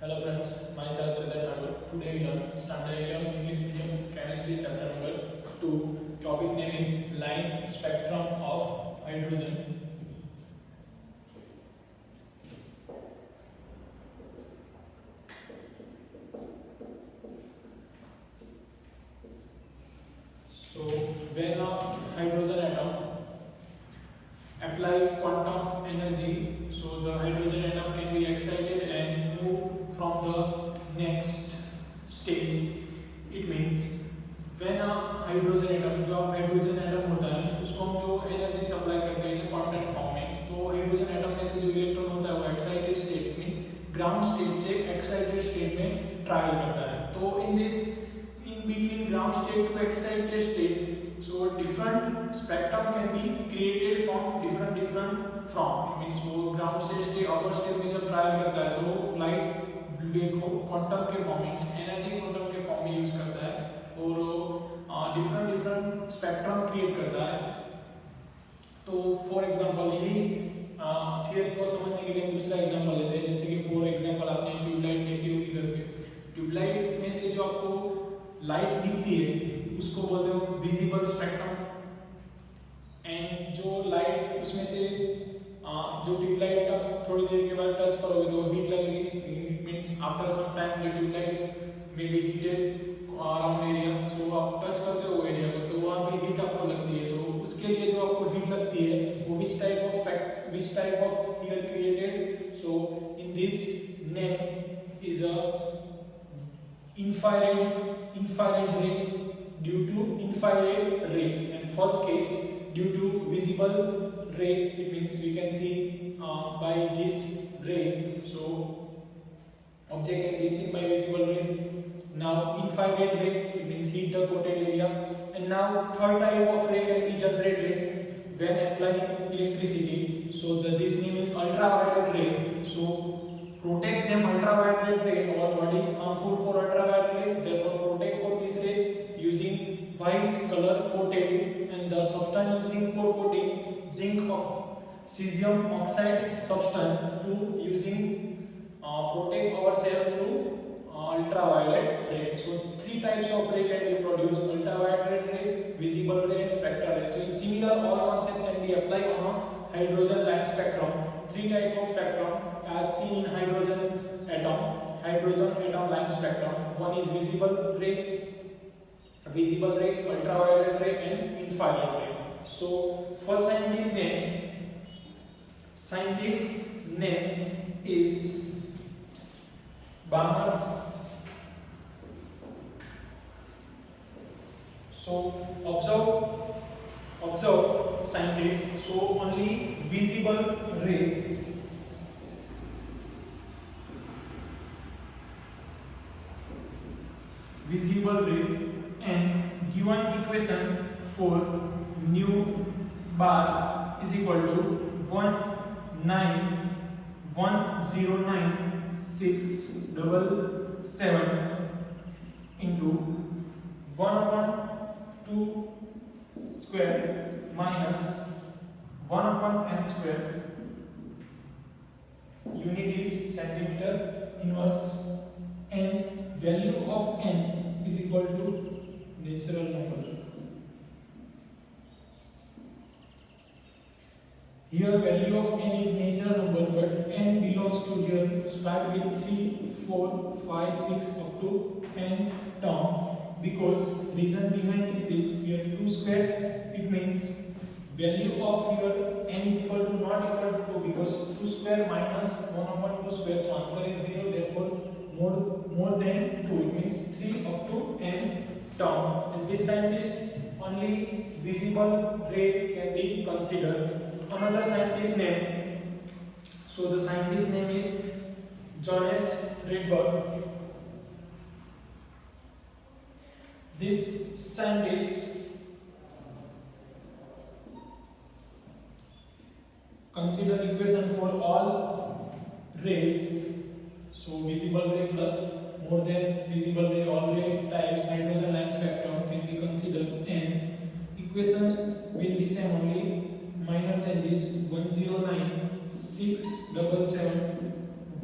Hello friends, myself Chetan Thakur. Today we learn Standard 11th English Medium Chemistry chapter number 2. Topic name is Line Spectrum of Hydrogen. So when a hydrogen atom apply quantum energy, so the hydrogen atom can be excited and move from the next stage. It means when a hydrogen atom, जो hydrogen atom होता है उसको हम जो energy supply करते हैं quantum form में, तो हाइड्रोजन एटम में से जो इलेक्ट्रॉन होता है वो excited state means ground state से एक्साइटेड स्टेट में ट्रैवल करता है. तो in this in between ground state to excited state, so different spectrum can be created from different from. It means वो ground state से upper state में जब travel करता है तो लाइट को क्वांटम के फॉर्म में एनर्जी क्वांटम के फॉर्म में यूज करता है और डिफरेंट स्पेक्ट्रम क्रिएट करता है. तो फॉर एग्जांपल यही थियरी को समझने के लिए हम दूसरा एग्जांपल लेते हैं. जैसे कि फॉर एग्जांपल आपने ट्यूबलाइट देखी होगी घर पे. ट्यूबलाइट में से जो आपको लाइट दिखती है उसको बोलते हो विजिबल स्पेक्ट्रम. एंड जो लाइट उसमें से जो ट्यूबलाइट आप थोड़ी देर के बाद टच करोगे तो हीट लगेगी. It means after some time the tubelight may be heated around area. So आप टच करते हो एरिया को तो वहां पे हीट आपको लगती है. तो उसके लिए जो आपको हीट लगती है वो which type of here created. So in this name is a infrared ray due to infrared ray, and first case due to visible ray. It means we can see by this ray, so object can be seen by visible ray. Now infrared ray, it means heat the coated area. And now third type of ray can be generated when applying electricity. So this name is ultraviolet ray. So protect them ultraviolet ray or body harmful for ultraviolet ray. Therefore protect for this ray using white color coated, and the substance using for coating zinc or cesium oxide substance to using protect ourselves to ultraviolet ray. So three types of ray can be produced: ultraviolet ray, visible ray, and spectral ray. So in similar all concept can be applied on a hydrogen line spectrum. Three type of spectrum as seen in hydrogen atom line spectrum. One is visible ray, ultraviolet ray, and infrared ray. So first scientist name is Balmer. So observe scientist. So only visible ray, and given equation for nu bar is equal to 19109,677 into 1/2 square minus 1/n square. Unit is centimeter inverse, and value of n is equal to natural number. Here value of n is natural number, but n belongs to here start with 3, 4, 5, 6 up to n term. Because reason behind is this: here 2 square, it means value of here n is equal to not equal to 2, because 2 square minus 1/2 square, so answer is 0. Therefore more than 2, it means 3 up to n term. And this scientist only visible ray can be considered. Another scientist name, so the scientist name is Johannes Rydberg. This scientist consider equation for all rays. So visible ray plus more than visible ray, all ray types hydrogen line spectrum can be considered, and equation will be same, only minor changes. 109,677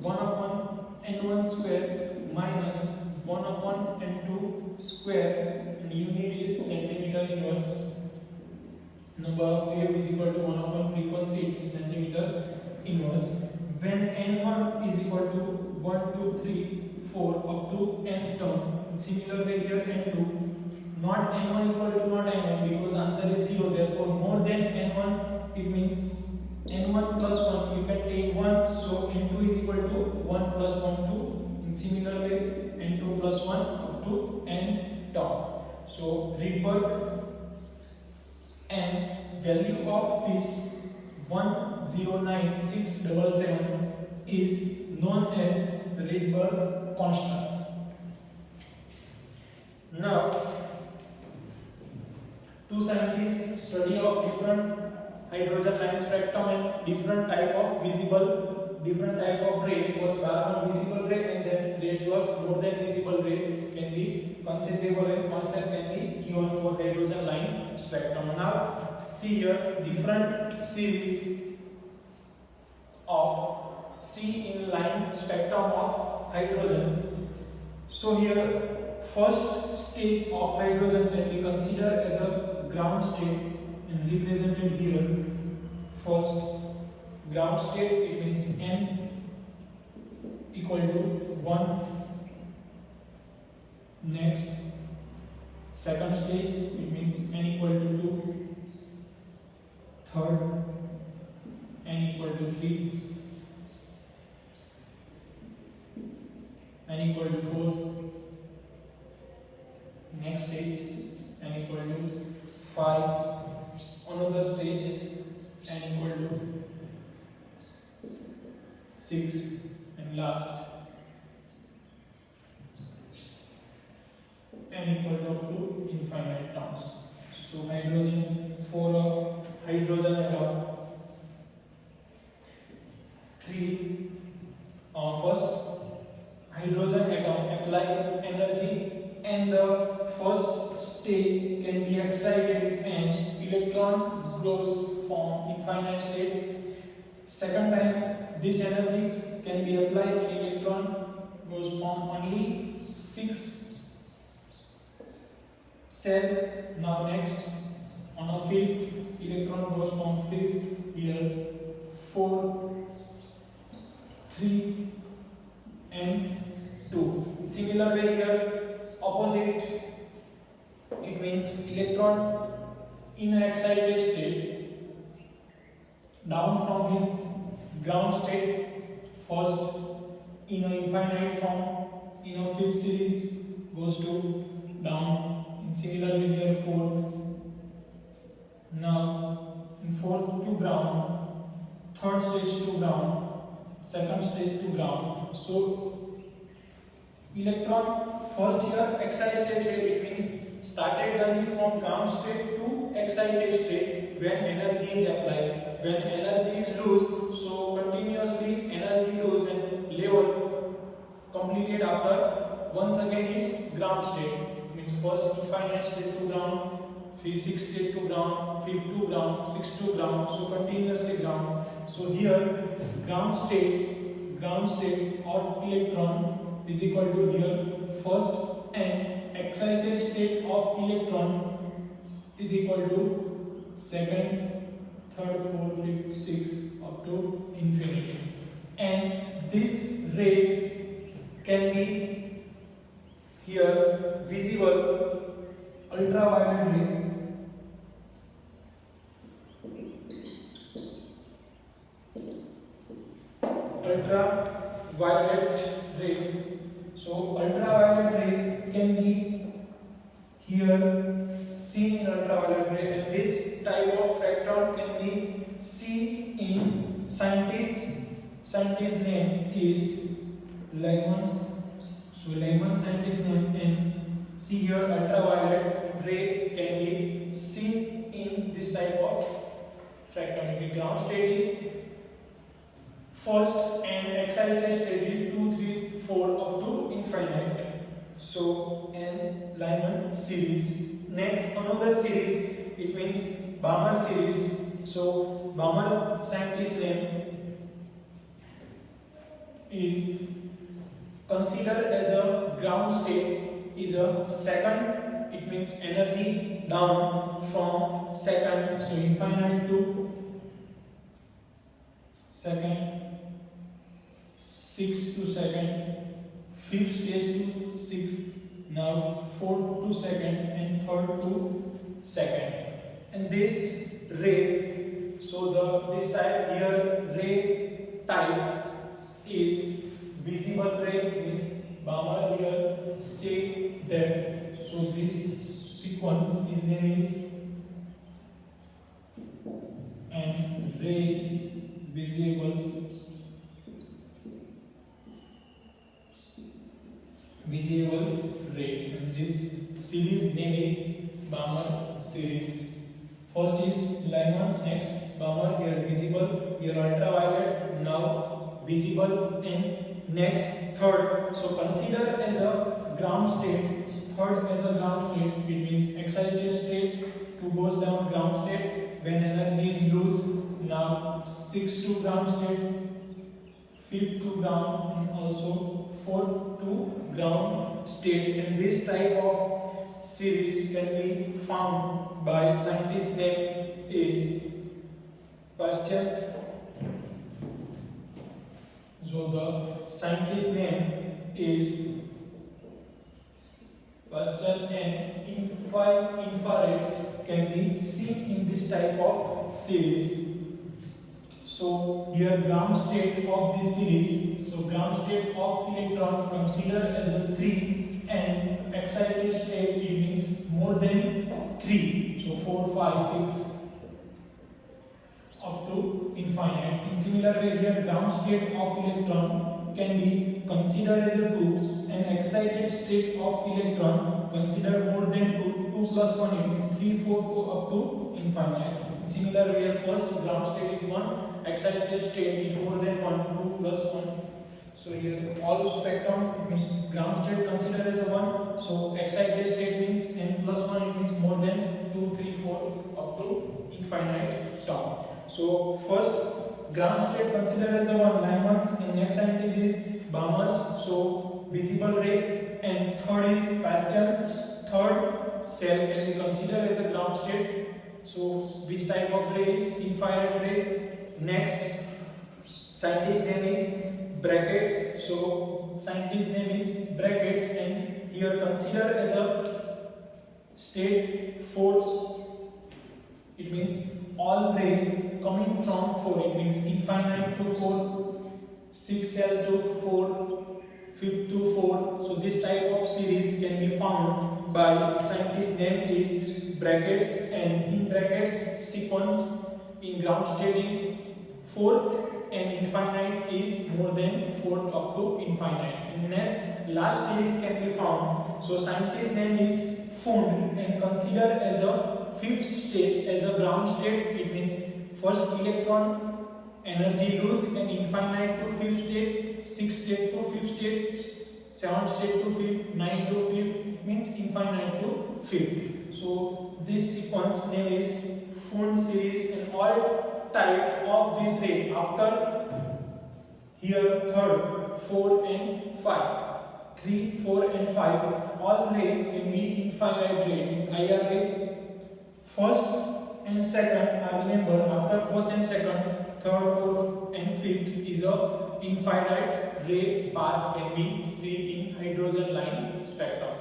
1/10 n1 square minus 1 upon n2 square, and unit is centimeter inverse. Number of wave is equal to 1 upon frequency in centimeter inverse. When n1 is equal to 1, 2, 3, 4 up to n term, similar way here n2, not n1 equal to not n1 because answer is 0, therefore more than n1, it means n1 plus 1 you can take 1, so n2 is equal to 1 plus 1 2, in similar way n2 plus 1 up to n term. So Rydberg and value of this 109677 is known as Rydberg constant. Now, two scientists study of different hydrogen line spectrum and different type of ray. First carbon visible ray, and then rays towards more than visible ray can be considerable, and concept can be given for hydrogen line spectrum. Now see here different series of C in line spectrum of hydrogen. So here first stage of hydrogen can be considered as a ground state and represented here. First ground state, it means n equal to 1. Next second stage, it means n equal to 2. Third, n equal to 3. N equal to 4. Next stage, n equal to 5. Another stage, n equal to 6, and last n equal to up to infinite terms. So hydrogen, for a hydrogen atom, 3 first hydrogen atom apply energy, and the first stage can be excited and electron grows from infinite state. Second time this energy can be applied and electron goes from only 6 cell. Now next on a fifth, electron goes from fifth here 4, 3 and 2. Similar way here opposite, it means electron in an excited state down from his ground state, first in an infinite form in a fifth series goes to down, in similar way here fourth. Now in fourth to ground, third stage to ground, second stage to ground. So electron first here excited state, it means started journey from ground state to excited state when energy is applied. When energy is loose, so continuously energy loose and level completed after once again its ground state, means first infinite state to ground, sixth state to ground, fifth to ground, sixth to ground, so continuously ground. So here ground state of electron is equal to here first, and excited state of electron is equal to second, third, fourth, fifth, sixth up to infinity. And this ray can be here visible ultraviolet ray. Ultraviolet ray. So ultraviolet ray can be here seen in ultraviolet ray, and this type of spectrum can be seen in scientist name is Lyman. So Lyman scientist name, and see here ultraviolet ray can be seen in this type of spectrum. The ground state is first and excited state is 2, 3, 4 up to infinite. So in Lyman series. Next another series, it means Balmer series. So Balmer scientist name is consider as a ground state is a second. It means energy down from second, so infinite to second, 6 to second, fifth stage to 6, now fourth to second, and third to second. And this ray, so this type here ray type is visible ray, means Balmer here say that. So this sequence is name is and ray is visible ray, and this series name is Balmer series. First is Lyman, next Balmer, here visible, here ultraviolet, now visible, and next third. So consider as a ground state. Third as a ground state, it means excited state to goes down ground state when energy is loose. Now 6 to ground state, 5th to ground, and also 4th to ground state. And this type of series can be found by scientist name is Pascal. So the scientist name is Pascal, and infrareds can be seen in this type of series. So here ground state of this series, so ground state of electron consider as a 3, and excited state it means more than 3, so 4, 5, 6 up to infinite. In similar way here ground state of electron can be considered as a 2, and excited state of electron consider more than 2, 2 plus 1, it means 3, 4, 4 up to infinite. In similar way first ground state is 1, excited state is more than 1, 2 plus 1. So here all spectrum, it means ground state considered as a 1, so excited state means n plus 1, it means more than 2, 3, 4 up to infinite term. So first ground state considered as a 1, Lyman's, and next scientist is Balmer's, so visible ray, and third is Pascal. Third cell can be considered as a ground state. So which type of ray is infrared ray. Next scientist name is brackets. So scientist name is brackets, and here consider as a state 4. It means all rays coming from 4. It means infinite to 4, 6 cell to 4, 5 to 4. So this type of series can be found by scientist name is brackets, and in brackets sequence in ground state is 4th, and infinite is more than 4th up to infinite. And next last series can be found. So scientist name is Fund, and consider as a 5th state as a ground state. It means first electron energy loose, and infinite to 5th state, 6th state to 5th state, 7th state to 5th, 9th to 5th, means infinite to 5th. So this sequence name is Fund series, and all type of this ray after here third, 4 and 5, 3, 4 and 5, all ray can be infinite ray, means IR ray. First and second, I remember after first and second, third, fourth and fifth is a infinite ray path can be seen in hydrogen line spectrum.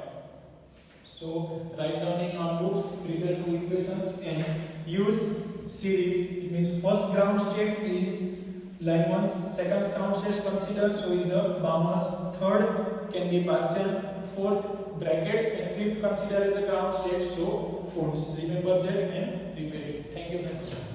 So write down in notebooks, prepare 2 equations and use series. It means first ground state is Lyman's, second ground state considered, so is a Balmer's, third can be Pascal, fourth brackets, and fifth considered as a ground state, so Fund's. Remember that and prepare it. Thank you friends.